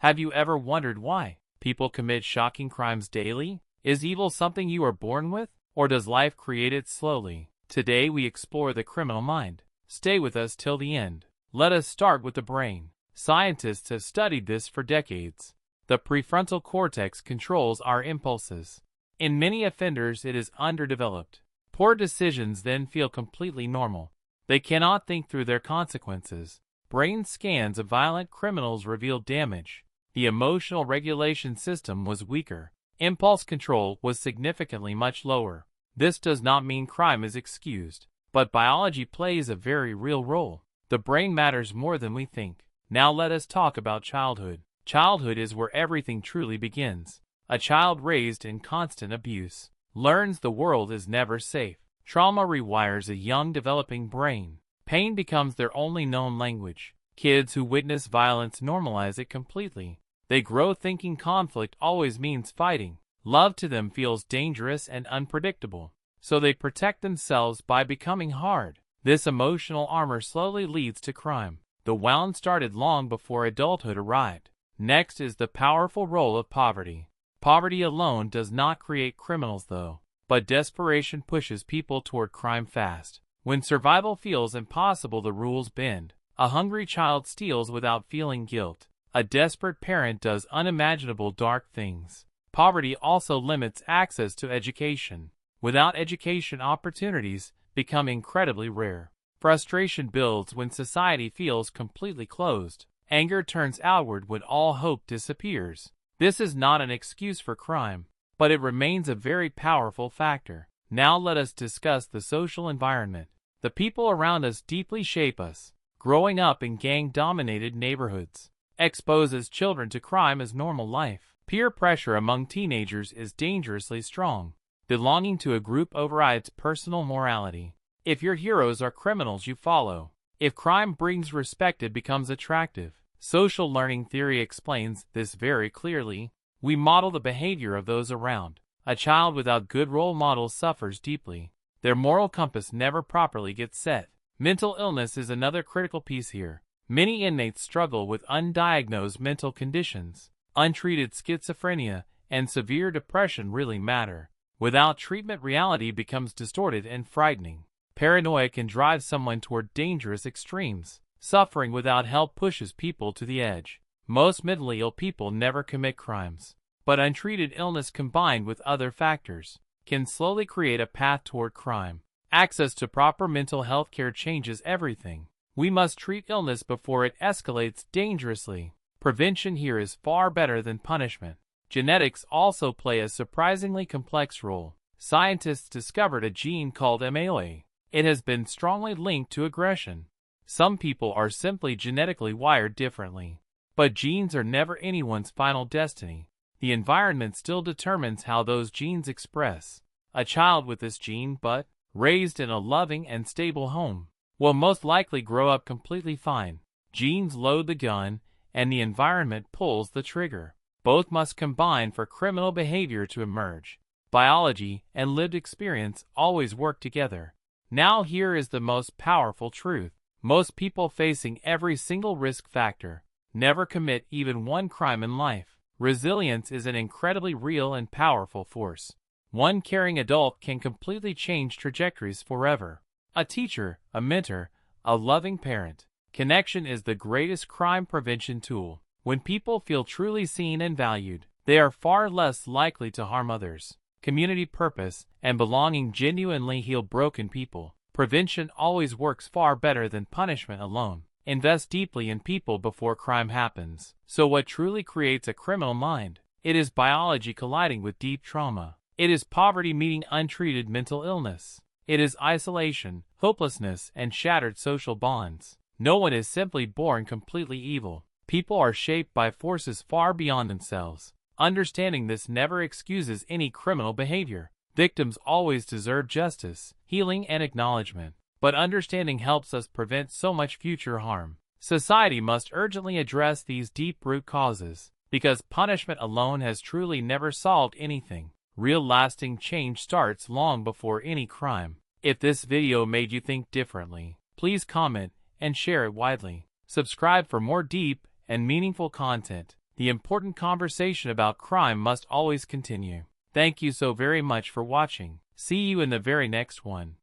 Have you ever wondered why people commit shocking crimes daily? Is evil something you are born with, or does life create it slowly? Today we explore the criminal mind. Stay with us till the end. Let us start with the brain. Scientists have studied this for decades. The prefrontal cortex controls our impulses. In many offenders, it is underdeveloped. Poor decisions then feel completely normal. They cannot think through their consequences. Brain scans of violent criminals revealed damage. The emotional regulation system was weaker. Impulse control was significantly much lower. This does not mean crime is excused, but biology plays a very real role. The brain matters more than we think. Now let us talk about childhood. Childhood is where everything truly begins. A child raised in constant abuse learns the world is never safe. Trauma rewires a young developing brain. Pain becomes their only known language. Kids who witness violence normalize it completely. They grow thinking conflict always means fighting. Love to them feels dangerous and unpredictable, so they protect themselves by becoming hard. This emotional armor slowly leads to crime. The wound started long before adulthood arrived. Next is the powerful role of poverty. Poverty alone does not create criminals though, but desperation pushes people toward crime fast. When survival feels impossible, the rules bend. A hungry child steals without feeling guilt. A desperate parent does unimaginable dark things. Poverty also limits access to education. Without education, opportunities become incredibly rare. Frustration builds when society feels completely closed. Anger turns outward when all hope disappears. This is not an excuse for crime, but it remains a very powerful factor. Now let us discuss the social environment. The people around us deeply shape us. Growing up in gang-dominated neighborhoods exposes children to crime as normal life. Peer pressure among teenagers is dangerously strong. Belonging to a group overrides personal morality. If your heroes are criminals, you follow. If crime brings respect, it becomes attractive. Social learning theory explains this very clearly. We model the behavior of those around. A child without good role models suffers deeply. Their moral compass never properly gets set. Mental illness is another critical piece here. Many inmates struggle with undiagnosed mental conditions. Untreated schizophrenia and severe depression really matter. Without treatment, reality becomes distorted and frightening. Paranoia can drive someone toward dangerous extremes. Suffering without help pushes people to the edge. Most mentally ill people never commit crimes, but untreated illness combined with other factors can slowly create a path toward crime. Access to proper mental health care changes everything. We must treat illness before it escalates dangerously. Prevention here is far better than punishment. Genetics also play a surprisingly complex role. Scientists discovered a gene called MAOA. It has been strongly linked to aggression. Some people are simply genetically wired differently. But genes are never anyone's final destiny. The environment still determines how those genes express. A child with this gene, but raised in a loving and stable home, will most likely grow up completely fine. Genes load the gun, and the environment pulls the trigger. Both must combine for criminal behavior to emerge. Biology and lived experience always work together. Now here is the most powerful truth. Most people facing every single risk factor never commit even one crime in life. Resilience is an incredibly real and powerful force. One caring adult can completely change trajectories forever. A teacher, a mentor, a loving parent. Connection is the greatest crime prevention tool. When people feel truly seen and valued, they are far less likely to harm others. Community purpose and belonging genuinely heal broken people. Prevention always works far better than punishment alone. Invest deeply in people before crime happens. So what truly creates a criminal mind? It is biology colliding with deep trauma. It is poverty meeting untreated mental illness. It is isolation, hopelessness, and shattered social bonds. No one is simply born completely evil. People are shaped by forces far beyond themselves. Understanding this never excuses any criminal behavior. Victims always deserve justice, healing, and acknowledgement. But understanding helps us prevent so much future harm. Society must urgently address these deep root causes, because punishment alone has truly never solved anything. Real lasting change starts long before any crime. If this video made you think differently, please comment and share it widely. Subscribe for more deep and meaningful content. The important conversation about crime must always continue. Thank you so very much for watching. See you in the very next one.